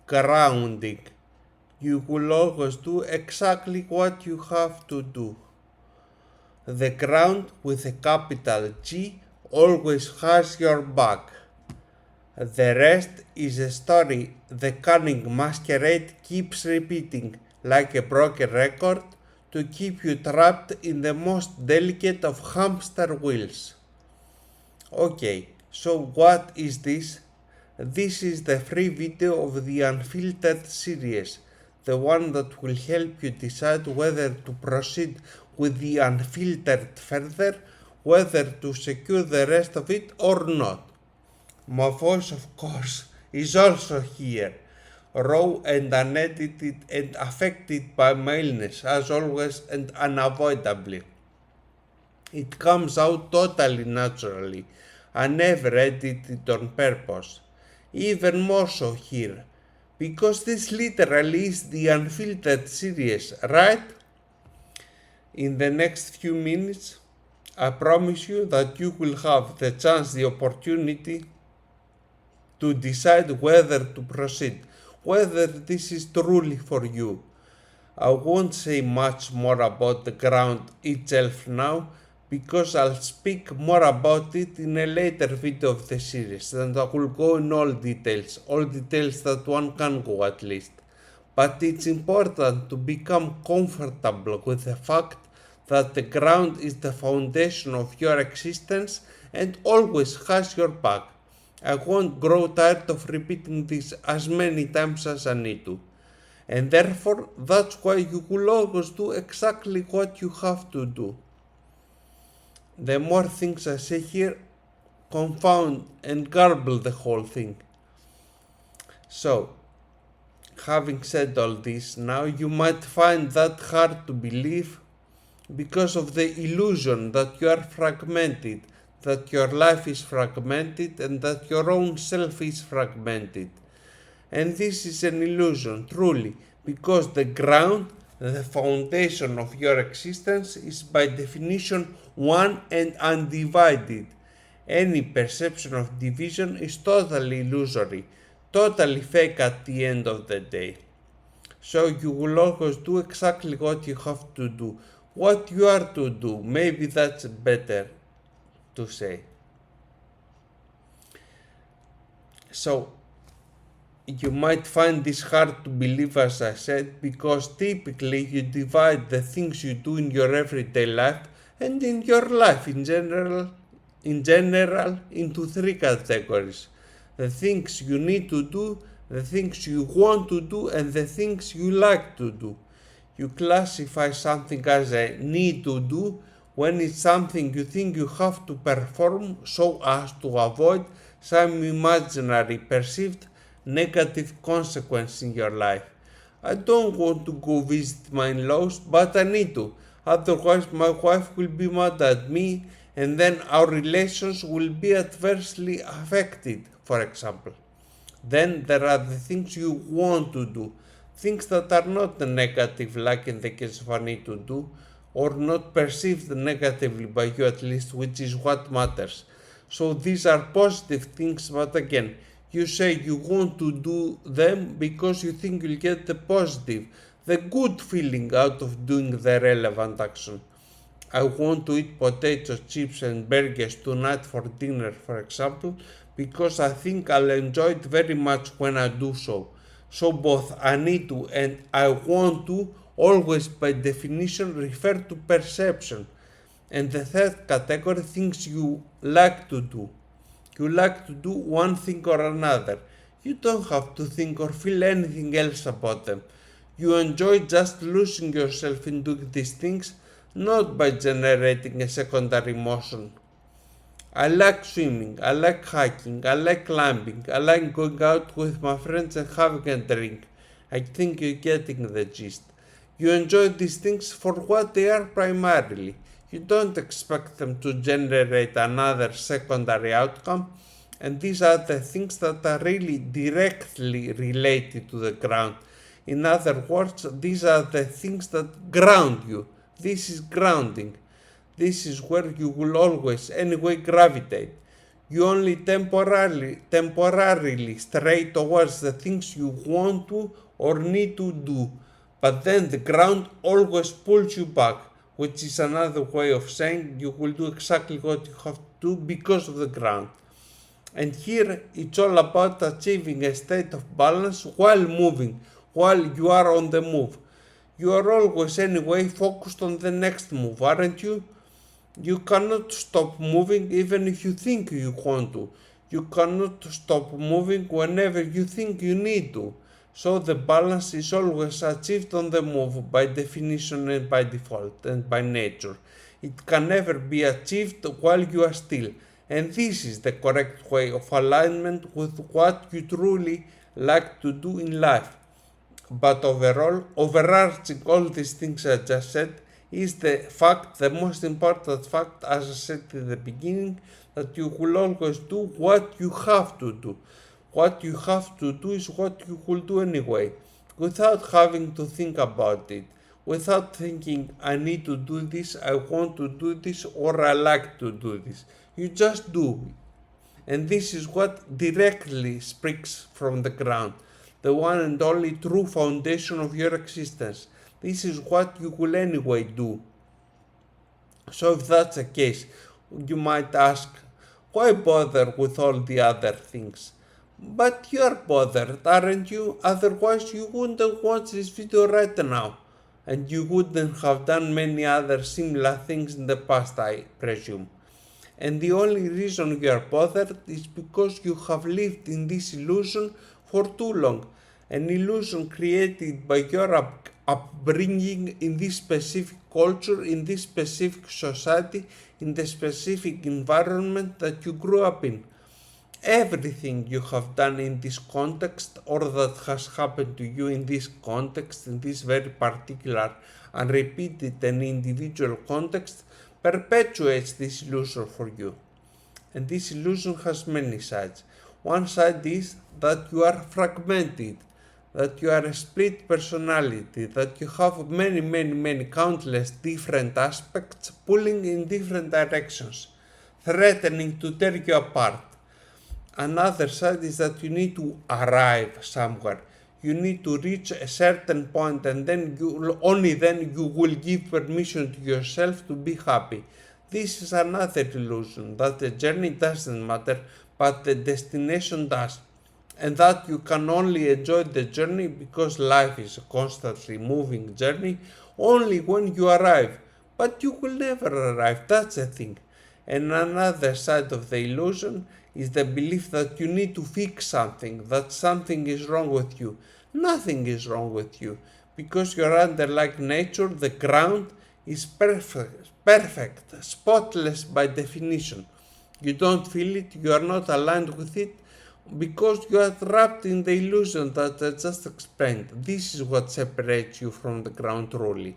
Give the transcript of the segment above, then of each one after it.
grounding. You will always do exactly what you have to do. The ground with a capital G always has your back. The rest is a story the cunning masquerade keeps repeating like a broken record to keep you trapped in the most delicate of hamster wheels. Okay, so what is this? This is the free video of the Unfiltered series, the one that will help you decide whether to proceed with the Unfiltered further, whether to secure the rest of it or not. My voice, of course, is also here, raw and unedited and affected by my illness, as always and unavoidably. It comes out totally naturally, I never edited on purpose. Even more so here, because this literally is the Unfiltered series, right? In the next few minutes, I promise you that you will have the chance, the opportunity to decide whether to proceed, whether this is truly for you. I won't say much more about the ground itself now, because I'll speak more about it in a later video of the series, and I will go in all details that one can go at least. But it's important to become comfortable with the fact that the ground is the foundation of your existence and always has your back. I won't grow tired of repeating this as many times as I need to. And therefore, that's why you will always do exactly what you have to do. The more things I say here confound and garble the whole thing. So, having said all this, now you might find that hard to believe because of the illusion that you are fragmented, that your life is fragmented and that your own self is fragmented. And this is an illusion, truly, because the ground, the foundation of your existence is by definition one and undivided. Any perception of division is totally illusory, totally fake at the end of the day. So you will always do exactly what you have to do, what you are to do. Maybe that's better to say. So you might find this hard to believe, as I said, because typically you divide the things you do in your everyday life and in your life in general into three categories: the things you need to do, the things you want to do, and the things you like to do. You classify something as a need to do when it's something you think you have to perform so as to avoid some imaginary perceived negative consequence in your life. I don't want to go visit my in-laws, but I need to, otherwise my wife will be mad at me and then our relations will be adversely affected, for example. Then there are the things you want to do, things that are not negative, like in the case of I need to do, or not perceived negatively by you at least, which is what matters. So these are positive things, but again, you say you want to do them because you think you'll get the positive, the good feeling out of doing the relevant action. I want to eat potato chips and burgers tonight for dinner, for example, because I think I'll enjoy it very much when I do so. So both I need to and I want to always by definition refer to perception. And the third category, things you like to do. You like to do one thing or another. You don't have to think or feel anything else about them. You enjoy just losing yourself in doing these things, not by generating a secondary motion. I like swimming, I like hiking, I like climbing, I like going out with my friends and having a drink. I think you're getting the gist. You enjoy these things for what they are primarily. You don't expect them to generate another secondary outcome, and these are the things that are really directly related to the ground. In other words, these are the things that ground you. This is grounding. This is where you will always anyway gravitate. You only temporarily stray towards the things you want to or need to do, but then the ground always pulls you back, which is another way of saying you will do exactly what you have to do because of the ground. And here it's all about achieving a state of balance while moving, while you are on the move. You are always anyway focused on the next move, aren't you? You cannot stop moving even if you think you want to. You cannot stop moving whenever you think you need to. So the balance is always achieved on the move by definition and by default and by nature. It can never be achieved while you are still. And this is the correct way of alignment with what you truly like to do in life. But overall, overarching all these things I just said, is the most important fact, as I said in the beginning, that you will always do what you have to do. What you have to do is what you will do anyway, without having to think about it, without thinking, I need to do this, I want to do this, or I like to do this. You just do. And this is what directly springs from the ground, the one and only true foundation of your existence. This is what you will anyway do. So if that's the case, you might ask, why bother with all the other things? But you're bothered, aren't you? Otherwise you wouldn't watch this video right now. And you wouldn't have done many other similar things in the past, I presume. And the only reason you are bothered is because you have lived in this illusion for too long. An illusion created by your upbringing in this specific culture, in this specific society, in the specific environment that you grew up in. Everything you have done in this context, or that has happened to you in this context, in this very particular and repeated and individual context, perpetuates this illusion for you. And this illusion has many sides. One side is that you are fragmented, that you are a split personality, that you have many countless different aspects pulling in different directions, threatening to tear you apart. Another side is that you need to arrive somewhere. You need to reach a certain point, and then only then you will give permission to yourself to be happy. This is another illusion, that the journey doesn't matter, but the destination does. And that you can only enjoy the journey because life is a constantly moving journey only when you arrive. But you will never arrive, that's the thing. And another side of the illusion is the belief that you need to fix something, that something is wrong with you. Nothing is wrong with you, because your underlying nature, the ground, is perfect, spotless by definition. You don't feel it, you are not aligned with it, because you are trapped in the illusion that I just explained. This is what separates you from the ground truly.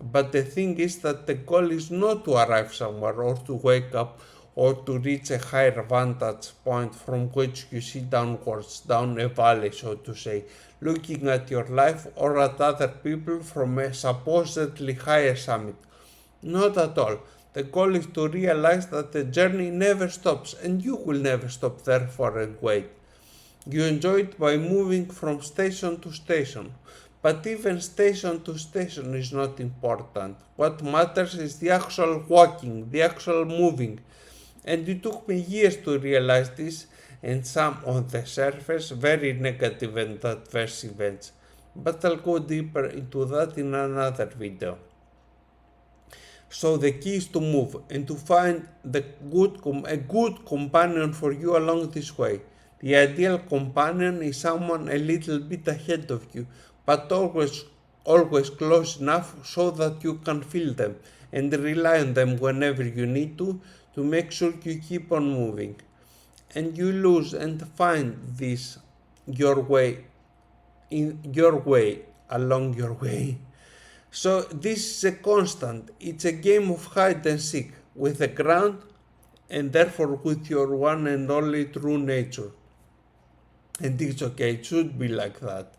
But the thing is that the goal is not to arrive somewhere or to wake up or to reach a higher vantage point from which you see downwards, down a valley, so to say, looking at your life or at other people from a supposedly higher summit. Not at all. The goal is to realize that the journey never stops, and you will never stop, therefore, and wait. You enjoy it by moving from station to station. But even station to station is not important. What matters is the actual walking, the actual moving. And it took me years to realize this, and some on the surface very negative and adverse events. But I'll go deeper into that in another video. So the key is to move and to find a good companion for you along this way. The ideal companion is someone a little bit ahead of you, but always close enough so that you can feel them and rely on them whenever you need to make sure you keep on moving. And you lose and find this your way, along your way. So this is a constant. It's a game of hide and seek with the ground, and therefore with your one and only true nature. And it's okay, it should be like that.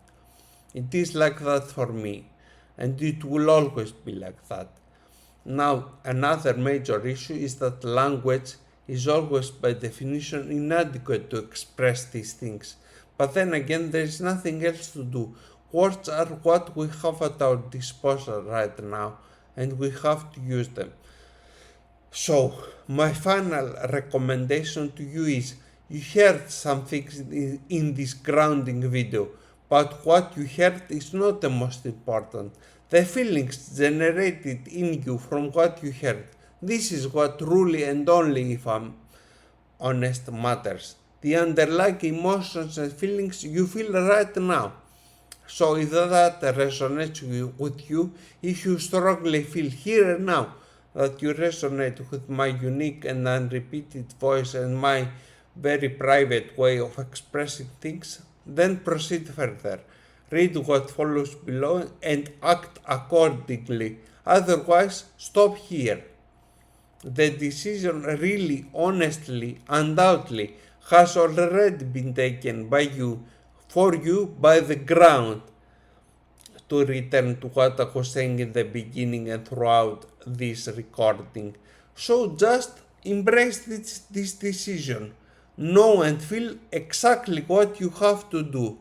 It is like that for me, and it will always be like that. Now, another major issue is that language is always by definition inadequate to express these things. But then again, there is nothing else to do. Words are what we have at our disposal right now, and we have to use them. So, my final recommendation to you is, you heard some things in this grounding video, but what you heard is not the most important. The feelings generated in you from what you heard. This is what truly and only, if I'm honest, matters. The underlying emotions and feelings you feel right now. So if that resonates with you, if you strongly feel here and now that you resonate with my unique and unrepeated voice and my very private way of expressing things, then proceed further. Read what follows below and act accordingly. Otherwise, stop here. The decision really, honestly, undoubtedly has already been taken by you, for you, by the ground. To return to what I was saying in the beginning and throughout this recording. So just embrace this decision. Know and feel exactly what you have to do,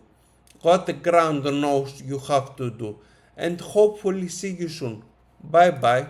what the ground knows you have to do, and hopefully see you soon. Bye bye.